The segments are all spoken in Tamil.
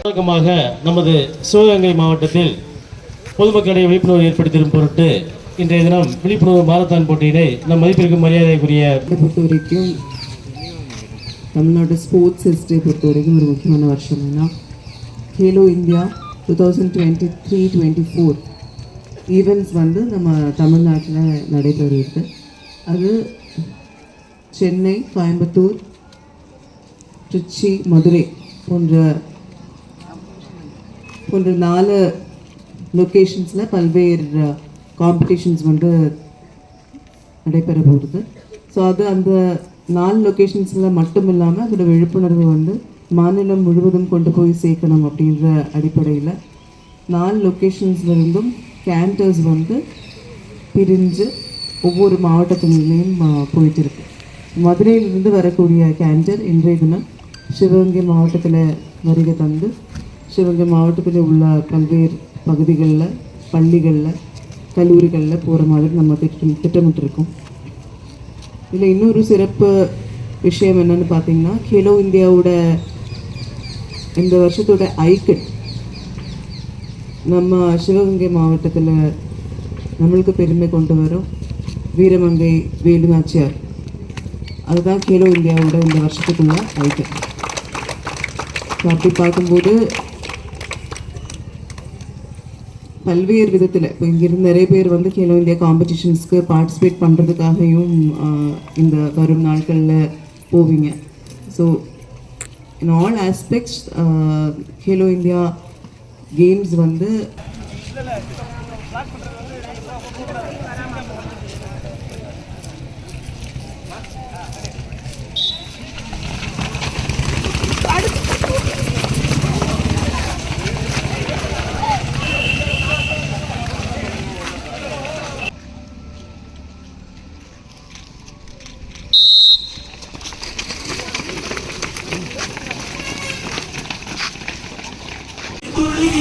வழக்கமாக நமது சிவகங்கை மாவட்டத்தில் பொதுமக்களிடையே விழிப்புணர்வு ஏற்படுத்தும் பொருட்டு இன்றைய தினம் விழிப்புணர்வு மாரத்தான் போட்டியினை நம் மதிப்பிற்கும் மரியாதைக்குரிய பொறுத்த வரைக்கும் தமிழ்நாடு ஸ்போர்ட்ஸ் ஹிஸ்டரி பொறுத்த வரைக்கும் ஒரு முக்கியமான வருஷம் ஏன்னா கேலோ இந்தியா 2023-24 ஈவெண்ட்ஸ் நம்ம தமிழ்நாட்டில் நடைபெறுகிறது. அது சென்னை, கோயம்புத்தூர், திருச்சி, மதுரை போன்ற 4 லொக்கேஷன்ஸில் பல்வேறு காம்படிஷன்ஸ் நடைபெற போகுது. ஸோ அது அந்த 4 லொக்கேஷன்ஸில் மட்டும் இல்லாமல் அதோட விழிப்புணர்வு மாநிலம் முழுவதும் கொண்டு போய் சேர்க்கணும் அப்படின்ற அடிப்படையில் 4 லொக்கேஷன்ஸ்லேருந்தும் கேண்டர்ஸ் பிரிஞ்சு ஒவ்வொரு மாவட்டத்திலையும் போயிட்டு இருக்கு. மதுரையிலிருந்து வரக்கூடிய கேண்டர் இன்றைய தினம் சிவகங்கை மாவட்டத்தில் வருகை தந்து சிவகங்கை மாவட்டத்தில் உள்ள பல்வேறு பகுதிகளில், பள்ளிகளில், கல்லூரிகளில் போகிற மாதிரி நம்ம திட்டமிட்டிருக்கோம். இதில் இன்னொரு சிறப்பு விஷயம் என்னென்னு பார்த்தீங்கன்னா, கேலோ இந்தியாவோட இந்த வருஷத்தோட ஐக்கன் நம்ம சிவகங்கை மாவட்டத்தில் நம்மளுக்கு பெருமை கொண்டு வரும் வீரமங்கை வேலு நாச்சியார். அதுதான் கேலோ இந்தியாவோட இந்த வருஷத்துக்குள்ள ஐக்கன். ஸோ அப்படி பார்க்கும்போது பல்வேறு விதத்தில் இப்போ இங்கிருந்து நிறைய பேர் கேலோ இந்தியா காம்படிஷன்ஸ்க்கு பார்ட்டிசிபேட் பண்ணுறதுக்காகவும் இந்த வரும் நாட்களில் போவீங்க. So in all aspects Khelo India games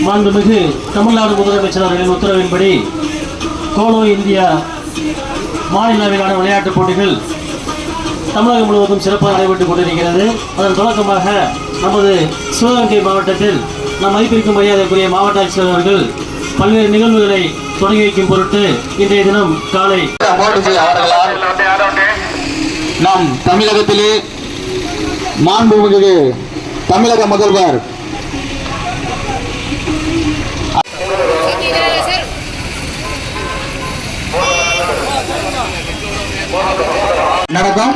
மாண்புமிகு தமிழ்நாடு முதலமைச்சர் அவர்களின் உத்தரவின்படி கேலோ இந்தியா மாநில அளவிலான விளையாட்டுப் போட்டிகள் தமிழகம் முழுவதும் சிறப்பாக நடைபெற்றுக் கொண்டிருக்கிறது. அதன் தொடக்கமாக நமது சிவகங்கை மாவட்டத்தில் நம் மதிப்பிற்கும் மரியாதைக்குரிய மாவட்ட ஆட்சியர் அவர்கள் பல்வேறு நிகழ்வுகளை தொடங்கி வைக்கும் பொருட்டு இன்றைய தினம் காலை நம் தமிழகத்திலே மாண்புமிகு தமிழக முதல்வர் நடக்கும்.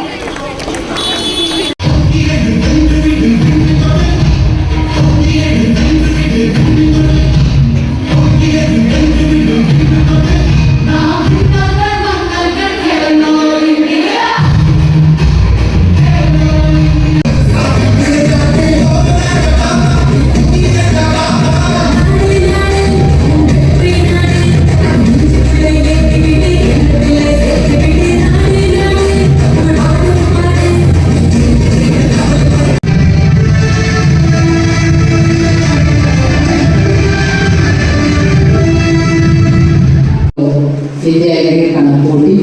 இந்திய இளைஞருக்கான போட்டி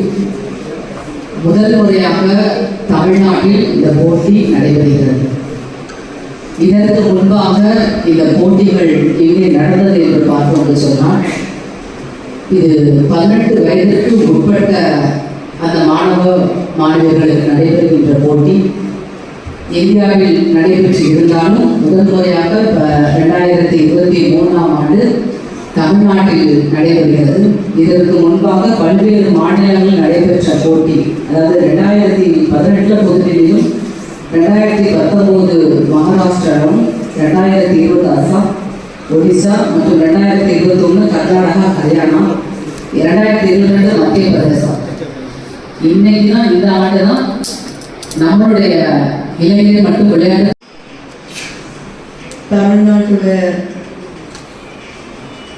முதல் முறையாக தமிழ்நாட்டில் இந்த போட்டி நடைபெறுகிறது. இதற்கு முன்பாக இந்த போட்டிகள் எங்கே நடந்தது என்று பார்த்தோம் என்று சொன்னால், இது 18 வயதிற்கு உட்பட்ட அந்த மாணவர்களுக்கு நடைபெறுகின்ற போட்டி இந்தியாவில் நடைபெற்று இருந்தாலும் முதல் முறையாக 2023ஆம் ஆண்டு தமிழ்நாட்டில் நடைபெறுகிறது. இதற்கு முன்பாக பல்வேறு மாநிலங்களில் நடைபெற்ற போட்டி, அதாவது 2018 புதுதில்லியும், 2019 மகாராஷ்டிராவும், 2020 அசாம், ஒடிசா மற்றும் 2021 கர்நாடகா, ஹரியானா, 2022 மத்திய பிரதேசம். இன்னைக்கு தான் இந்த ஆண்டு தான் நம்மளுடைய இளைஞர் மட்டும் விளையாட்டு தமிழ்நாட்டோட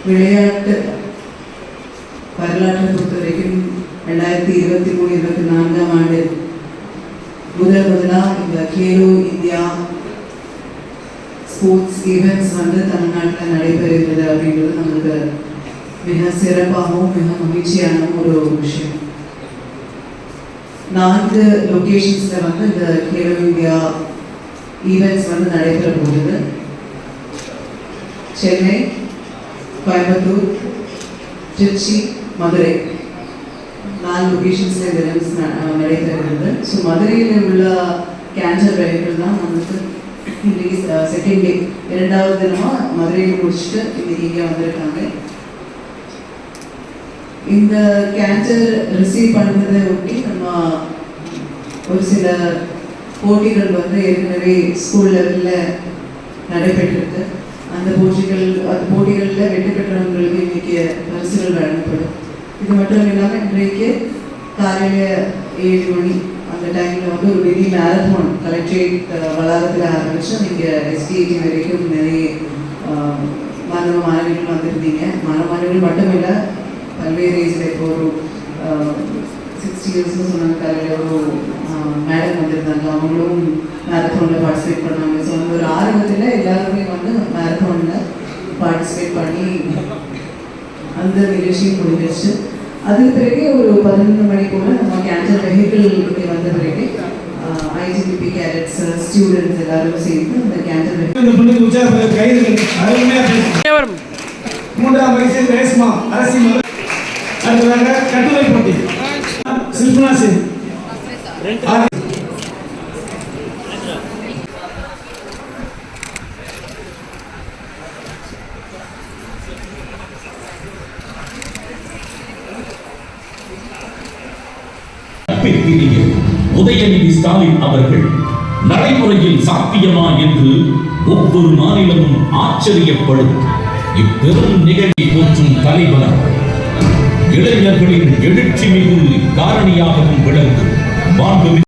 விளையாட்டு வரலாற்றை பொறுத்த வரைக்கும் 2023-24ஆம் ஆண்டு முதலாக இந்த கேலோ இந்தியா ஸ்போர்ட்ஸ் ஈவெண்ட்ஸ் தமிழ்நாட்டில் நடைபெறுகிறது அப்படின்றது நமக்கு மிக சிறப்பாகவும் மிக மகிழ்ச்சியான ஒரு விஷயம். 4 லொக்கேஷன்ஸில் இந்த கேலோ இந்தியா ஈவெண்ட்ஸ் நடைபெற போகுது. சென்னை, கோயம்புத்தூர், திருச்சி, மதுரை 4 லொகேஷன்ஸில் இந்த ரன்ஸ் நடைபெறுகிறது. ஸோ மதுரையில் உள்ள கேன்சர் வெஹிக்கிள் தான் வந்துட்டு இன்னைக்கு செகண்ட் டே 2வது தினமாக மதுரையில் முடிச்சுட்டு இன்னைக்கு இங்கே வந்திருக்காங்க. இந்த கேன்சர் ரிசீவ் பண்ணுறதை ஒட்டி நம்ம ஒரு சில போட்டிகள் வந்து ஏற்கனவே ஸ்கூல் லெவலில் நடைபெற்றிருக்கு. அந்த போட்டிகளில் வெற்றி பெற்றவங்களுக்கு இன்றைக்கி பரிசுகள் வழங்கப்படும். இது மட்டும் இல்லாமல் இன்றைக்கு காலையில் 7 மணி அந்த டைமில் வந்து ஒரு மினி மேரத்தான் கலெக்ட்ரேட் வளாகத்தில் ஆரம்பித்து நீங்கள் எஸ்டிஏஜி வரைக்கும் நிறைய மாணவிகள் வந்திருந்தீங்க. மாணவிகள் மட்டும் இல்லை, பல்வேறு ஏஜில் இப்போ ஒரு 60 இயர்ஸ்னு சொன்னாங்க. காலையில் ஒரு மேடம் வந்திருந்தாங்க, அவங்களும் மேரத்தானில் பார்ட்டிசிபேட் பண்ணாங்க. ஸோ அந்த ஒரு ஆரம்பத்தில் எல்லாருமே வந்து மேரத்தானில் பார்ட்டிசிபேட் பண்ணி அந்த நிகழ்ச்சியும் முடிஞ்சிச்சு. அதுக்கு பிறகு ஒரு 11 மணி போல் நம்ம கேன்சர் வெஹிக்கிள் வந்த பிறகு ஐஜிபிபி கேடட்ஸ் ஸ்டூடெண்ட்ஸ் எல்லாரும் சேர்ந்து அந்த கேன்சர் வெஹிக்கிள் 3ஆம் வயசில் ரேஸ்மா அரசி அடுத்ததாக கட்டுரை போட்டி சில்பனா சிங் உதயநிதி ஸ்டாலின் அவர்கள் நடைமுறையில் சாத்தியமா என்று ஒவ்வொரு மாநிலமும் ஆச்சரியப்படும் இப்பெரும் நிகழ்வை போற்றும் தலைவர், இளைஞர்களின் எழுச்சி மிகு காரணியாகவும் விளங்கும் மாண்புமிகு